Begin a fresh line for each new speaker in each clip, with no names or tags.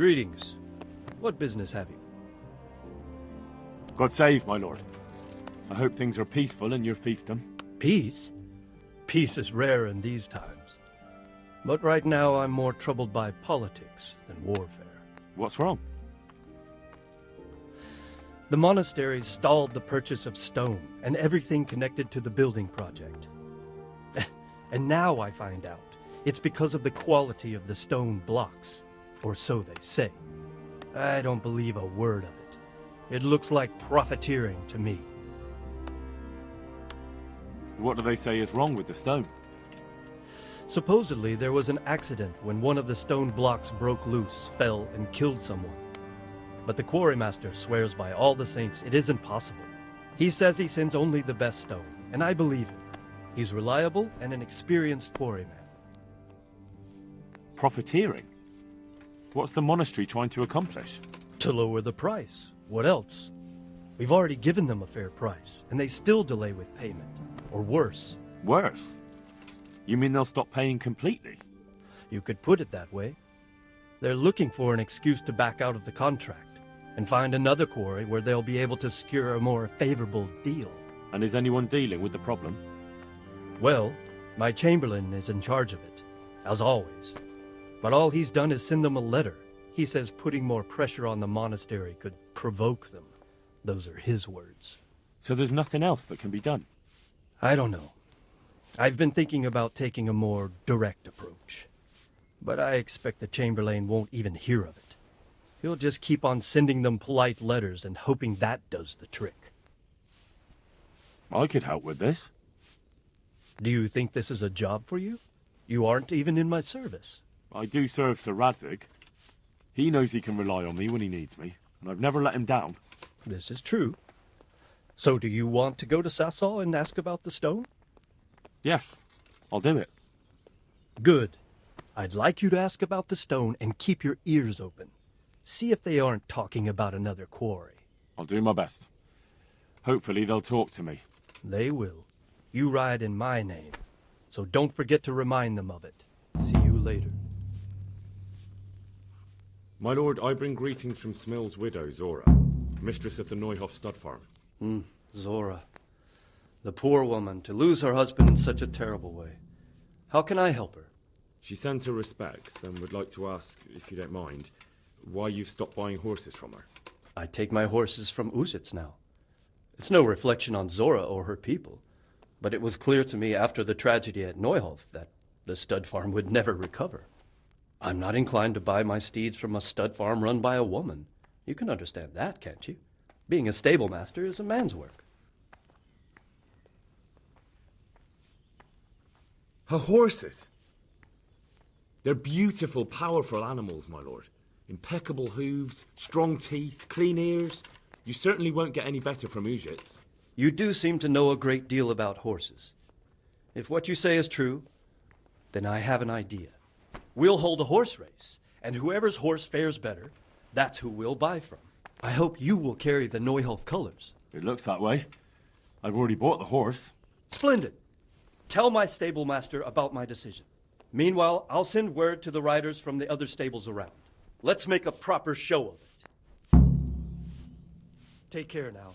Greetings. What business have you?
God save, my lord. I hope things are peaceful in your fiefdom.
Peace? Peace is rare in these times. But right now I'm more troubled by politics than warfare.
What's wrong?
The monastery stalled the purchase of stone and everything connected to the building project. And now I find out it's because of the quality of the stone blocks, or so they say. I don't believe a word of it. It looks like profiteering to me.
What do they say is wrong with the stone?
Supposedly there was an accident when one of the stone blocks broke loose, fell, and killed someone. But the quarrymaster swears by all the saints it isn't possible. He says he sends only the best stone, and I believe him. He's reliable and an experienced quarryman.
Profiteering? What's the monastery trying to accomplish?
To lower the price. What else? We've already given them a fair price, and they still delay with payment. Or worse.
Worse? You mean they'll stop paying completely?
You could put it that way. They're looking for an excuse to back out of the contract and find another quarry where they'll be able to secure a more favorable deal.
And is anyone dealing with the problem?
Well, my chamberlain is in charge of it, as always. But all he's done is send them a letter. He says putting more pressure on the monastery could provoke them. Those are his words.
So there's nothing else that can be done?
I don't know. I've been thinking about taking a more direct approach. But I expect the chamberlain won't even hear of it. He'll just keep on sending them polite letters and hoping that does the trick.
I could help with this.
Do you think this is a job for you? You aren't even in my service.
I do serve Sir Radzig. He knows he can rely on me when he needs me, and I've never let him down.
This is true. So do you want to go to Sasau and ask about the stone?
Yes, I'll do it.
Good. I'd like you to ask about the stone and keep your ears open. See if they aren't talking about another quarry.
I'll do my best. Hopefully they'll talk to me.
They will. You ride in my name, so don't forget to remind them of it. See you later.
My lord, I bring greetings from Smill's widow, Zora, mistress of the Neuhof stud farm.
Zora. The poor woman, to lose her husband in such a terrible way. How can I help her?
She sends her respects and would like to ask, if you don't mind, why you've stopped buying horses from her.
I take my horses from Uzits now. It's no reflection on Zora or her people, but it was clear to me after the tragedy at Neuhof that the stud farm would never recover. I'm not inclined to buy my steeds from a stud farm run by a woman. You can understand that, can't you? Being a stable master is a man's work.
Her horses! They're beautiful, powerful animals, my lord. Impeccable hooves, strong teeth, clean ears. You certainly won't get any better from Uzits.
You do seem to know a great deal about horses. If what you say is true, then I have an idea. We'll hold a horse race, and whoever's horse fares better, that's who we'll buy from. I hope you will carry the Neuhof colors.
It looks that way. I've already bought the horse.
Splendid. Tell my stable master about my decision. Meanwhile, I'll send word to the riders from the other stables around. Let's make a proper show of it. Take care now.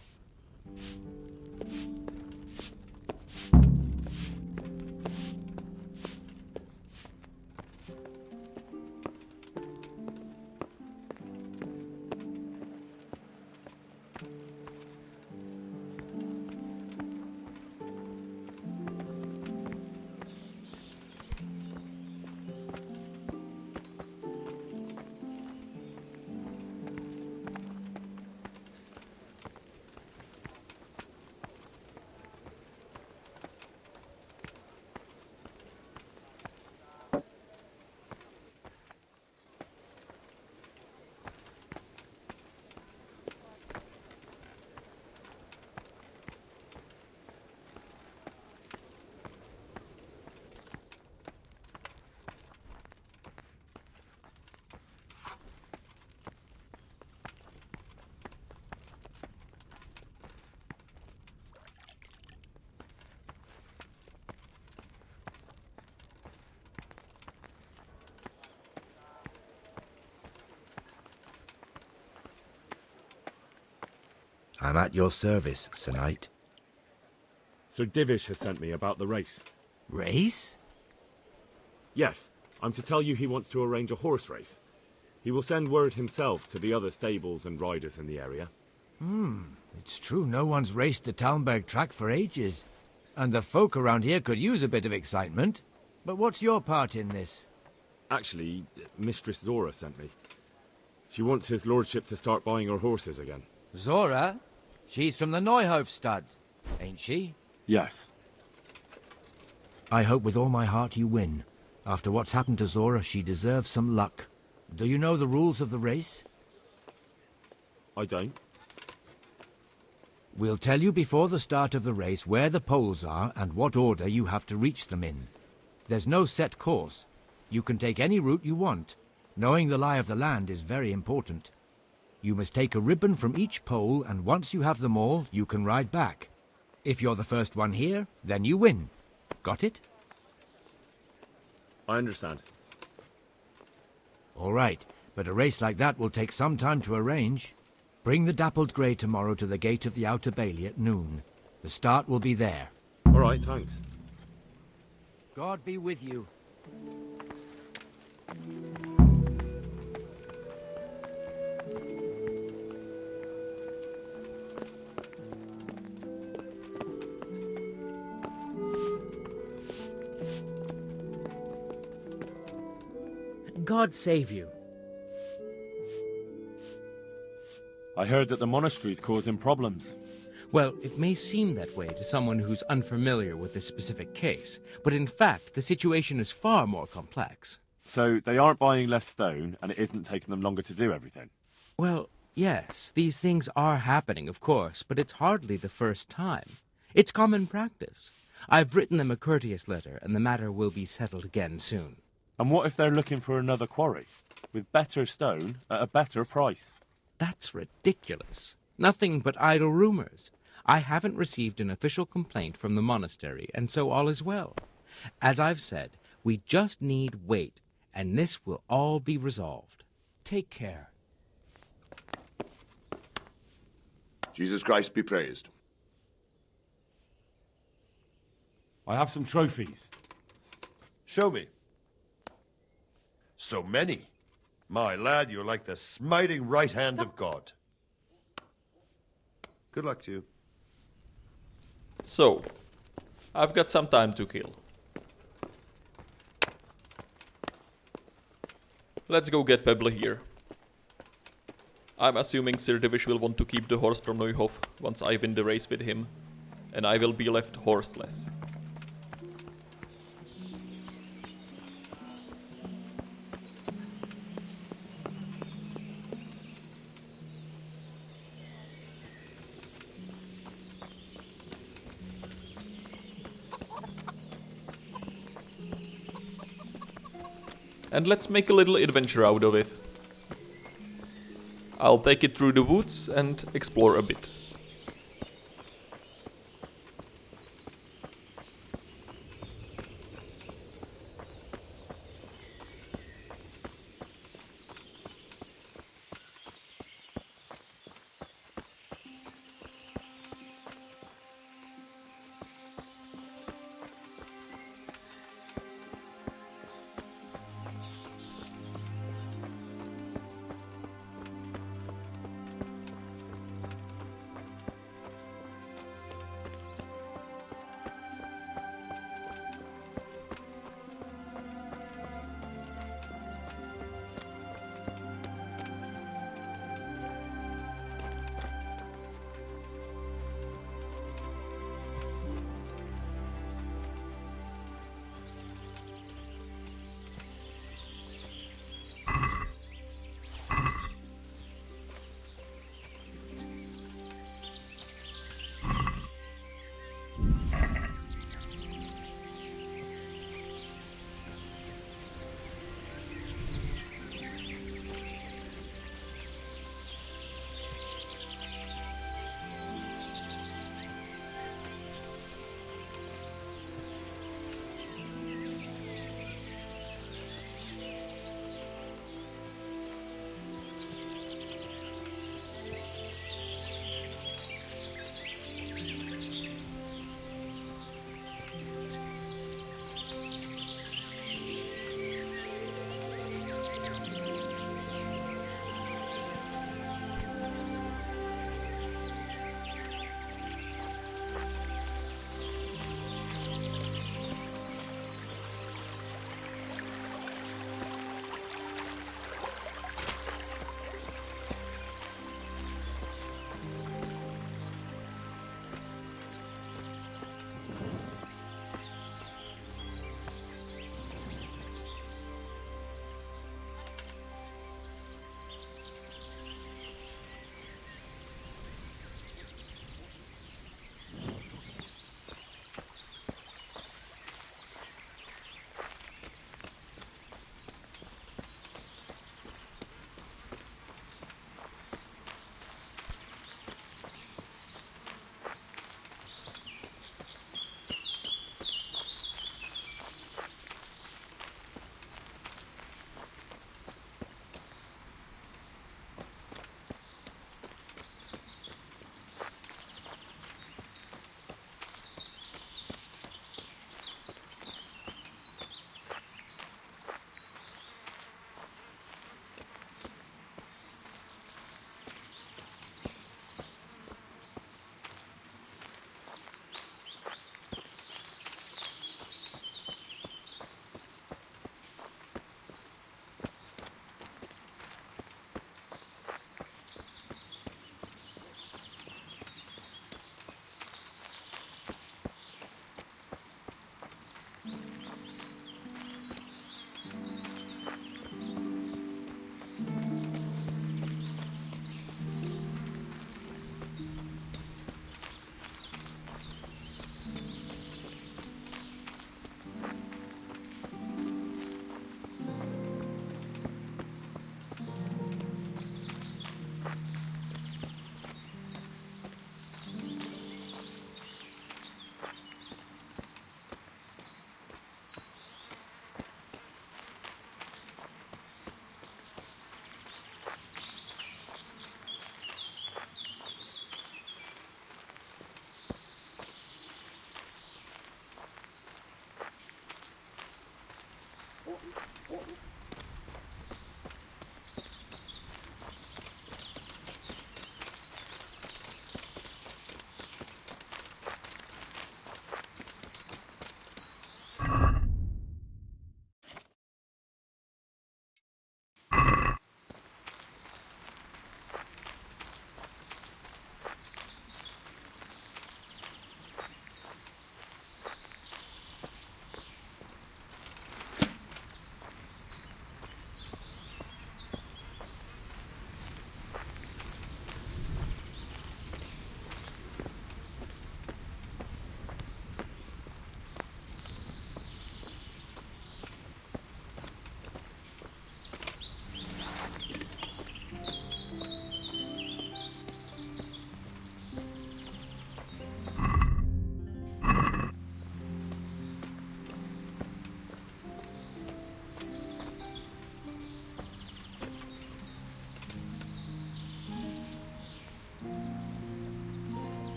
I'm at your service, Sir Knight.
Sir Divish has sent me about the race.
Race?
Yes, I'm to tell you he wants to arrange a horse race. He will send word himself to the other stables and riders in the area.
It's true, no one's raced the Talmberg track for ages. And the folk around here could use a bit of excitement. But what's your part in this?
Actually, Mistress Zora sent me. She wants his lordship to start buying her horses again.
Zora? She's from the Neuhof stud, ain't she?
Yes.
I hope with all my heart you win. After what's happened to Zora, she deserves some luck. Do you know the rules of the race?
I don't.
We'll tell you before the start of the race where the poles are and what order you have to reach them in. There's no set course. You can take any route you want. Knowing the lie of the land is very important. You must take a ribbon from each pole, and once you have them all, you can ride back. If you're the first one here, then you win. Got it?
I understand.
All right, but a race like that will take some time to arrange. Bring the dappled grey tomorrow to the gate of the Outer Bailey at noon. The start will be there.
All right, thanks.
God be with you.
God save you.
I heard that the monastery's causing problems.
Well, it may seem that way to someone who's unfamiliar with this specific case, but in fact, the situation is far more complex.
So they aren't buying less stone, and it isn't taking them longer to do everything.
Well, yes, these things are happening, of course, but it's hardly the first time. It's common practice. I've written them a courteous letter, and the matter will be settled again soon.
And what if they're looking for another quarry, with better stone at a better price?
That's ridiculous. Nothing but idle rumors. I haven't received an official complaint from the monastery, and so all is well. As I've said, we just need wait, and this will all be resolved. Take care.
Jesus Christ be praised.
I have some trophies.
Show me. So many. My lad, you're like the smiting right hand of God. Good luck to you.
So, I've got some time to kill. Let's go get Pebble here. I'm assuming Sir Divish will want to keep the horse from Neuhof once I win the race with him, and I will be left horseless. And let's make a little adventure out of it. I'll take it through the woods and explore a bit.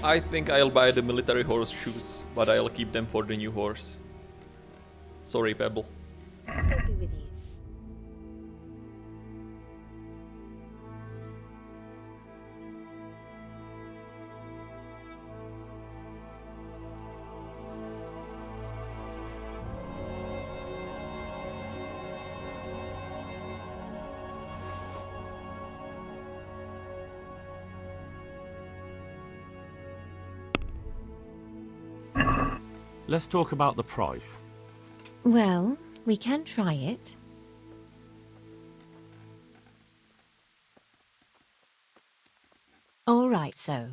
I think I'll buy the military horse shoes, but I'll keep them for the new horse. Sorry, Pebble.
I'll be with you.
Let's talk about the price.
Well, we can try it. All right, so.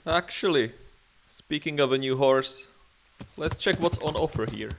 Actually, speaking of a new horse, let's check what's on offer here.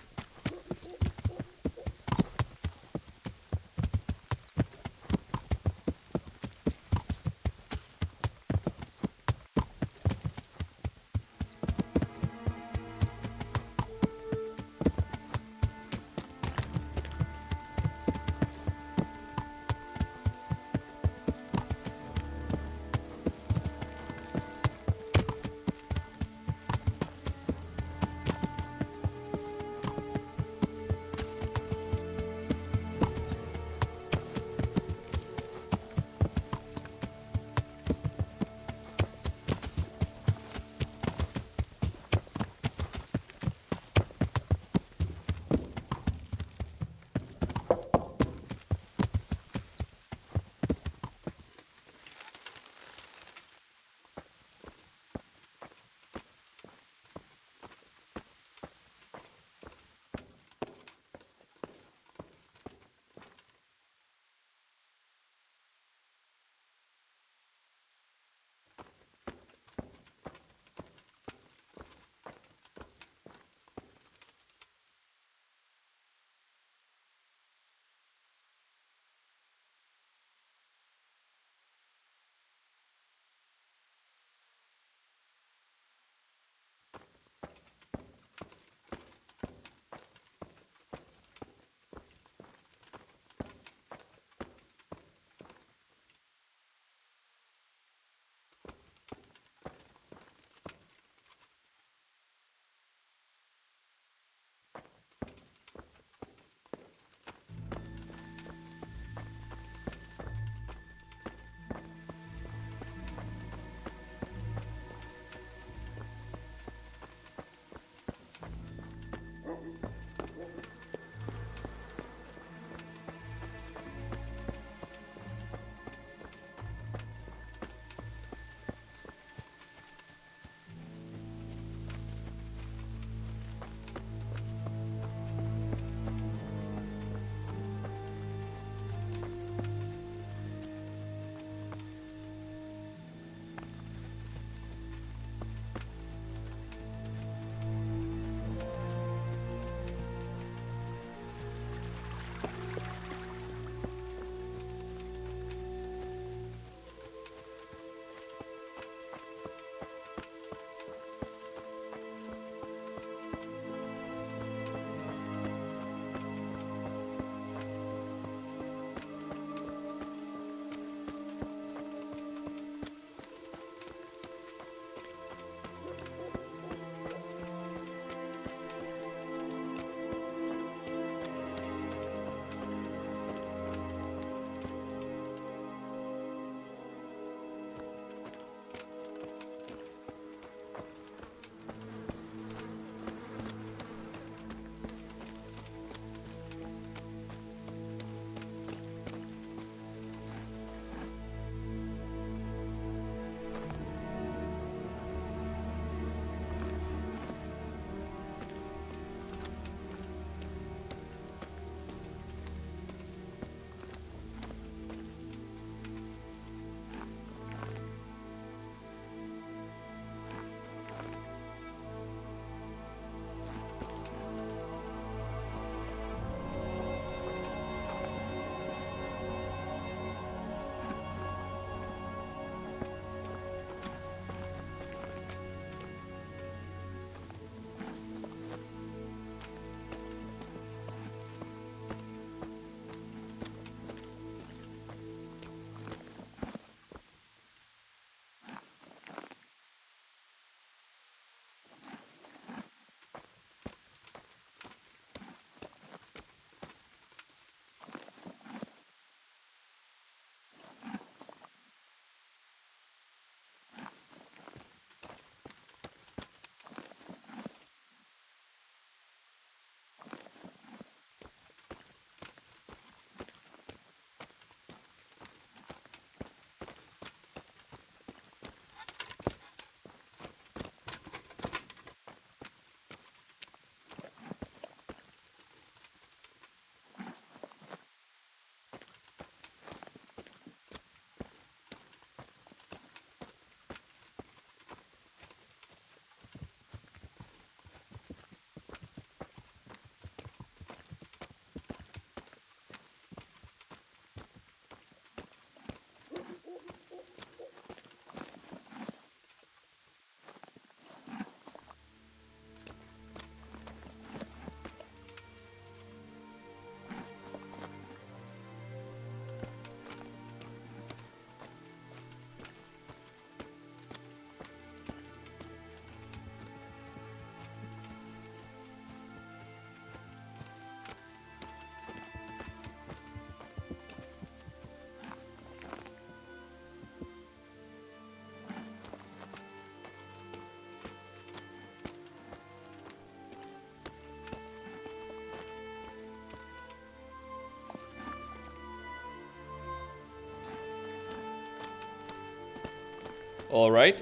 Alright.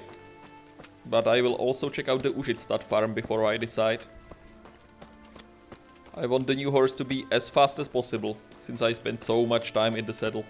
But I will also check out the Užitstad farm before I decide. I want the new horse to be as fast as possible, since I spent so much time in the saddle.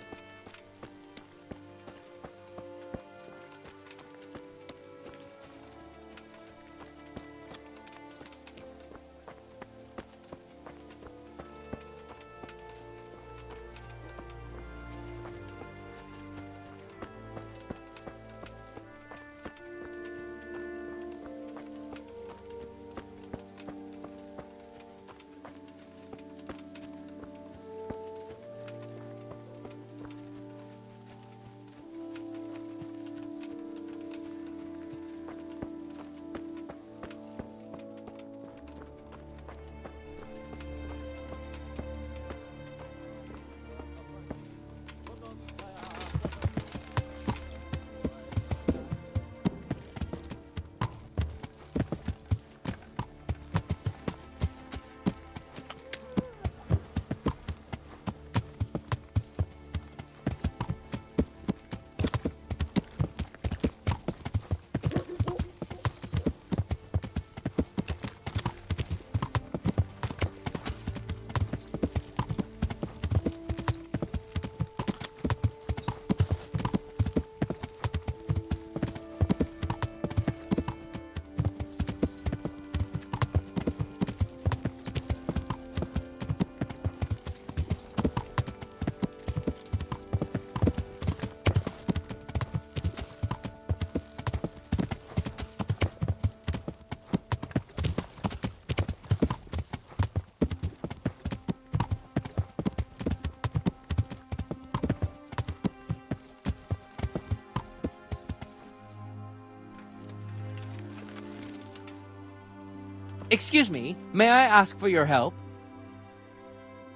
Excuse me, may I ask for your help?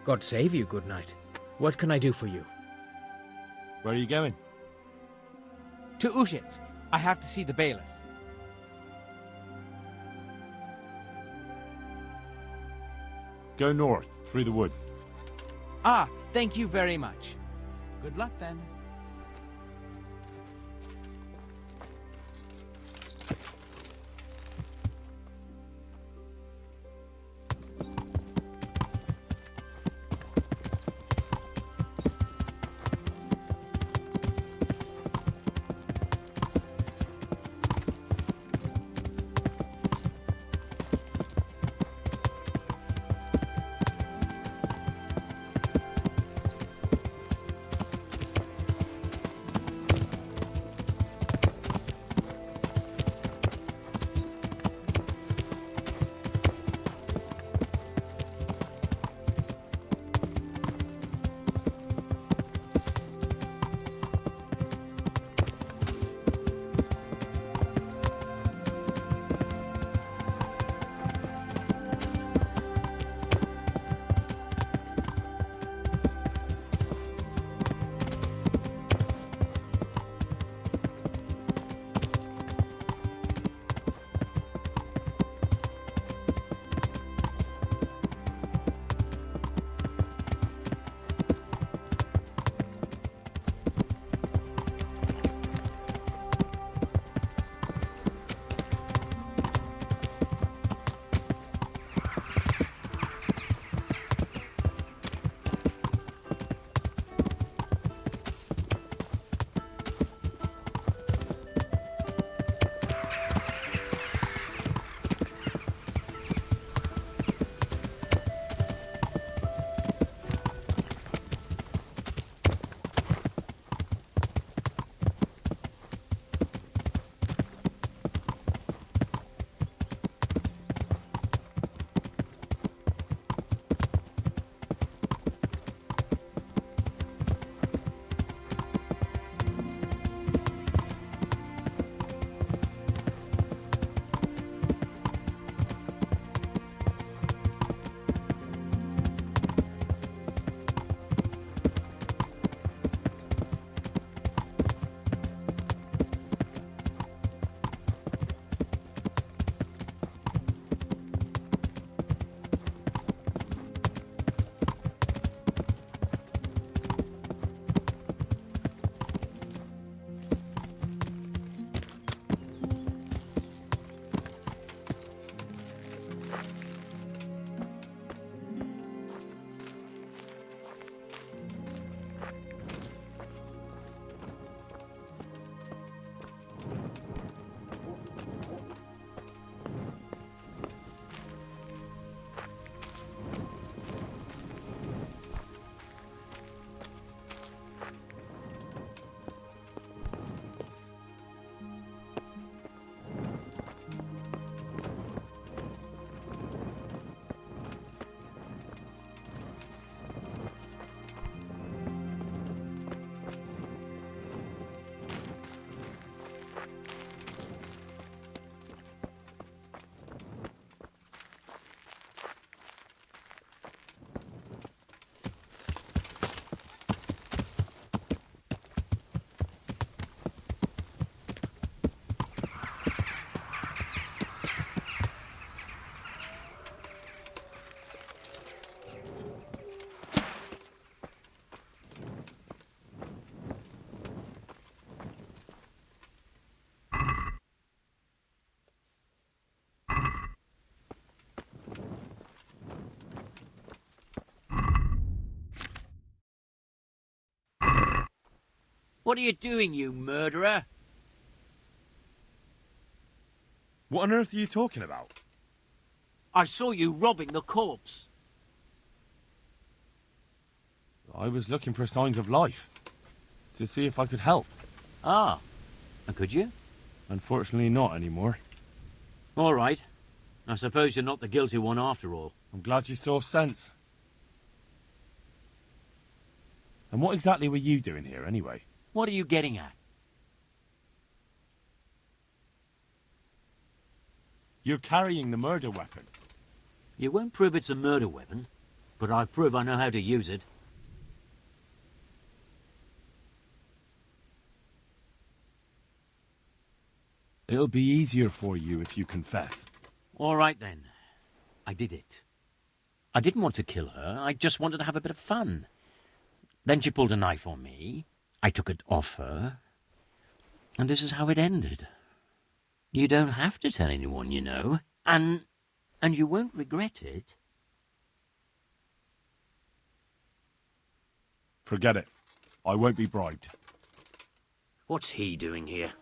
God save you, good knight. What can I do for you?
Where are you going?
To Užits. I have to see the bailiff.
Go north, through the woods.
Ah, thank you very much. Good luck then.
What are you doing, you murderer?
What on earth are you talking about?
I saw you robbing the corpse.
I was looking for signs of life. To see if I could help.
Ah, and could you?
Unfortunately not anymore.
All right. I suppose you're not the guilty one after all.
I'm glad you saw sense. And what exactly were you doing here anyway?
What are you getting at?
You're carrying the murder weapon.
You won't prove it's a murder weapon, but I prove I know how to use it.
It'll be easier for you if you confess.
All right, then. I did it. I didn't want to kill her. I just wanted to have a bit of fun. Then she pulled a knife on me. I took it off her. And this is how it ended. You don't have to tell anyone, you know. And you won't regret it.
Forget it. I won't be bribed.
What's he doing here?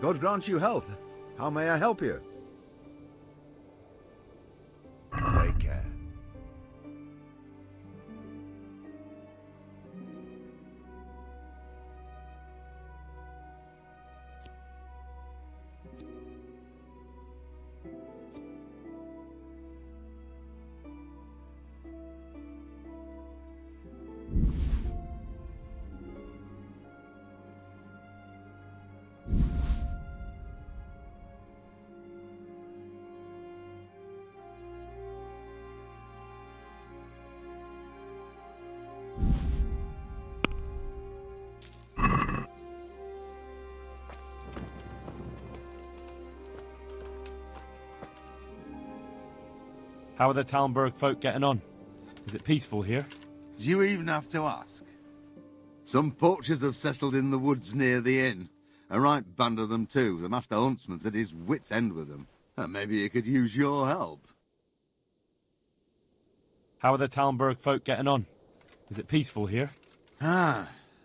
God grant you health. How may I help you? Take care.
How are the Talmberg folk getting on? Is it peaceful here?
Do you even have to ask? Some poachers have settled in the woods near the inn. A right band of them too. The master huntsman's at his wit's end with them. Maybe he could use your help.
How are the Talmberg folk getting on? Is it peaceful here?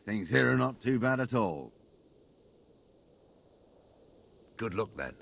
Things here are not too bad at all. Good luck then.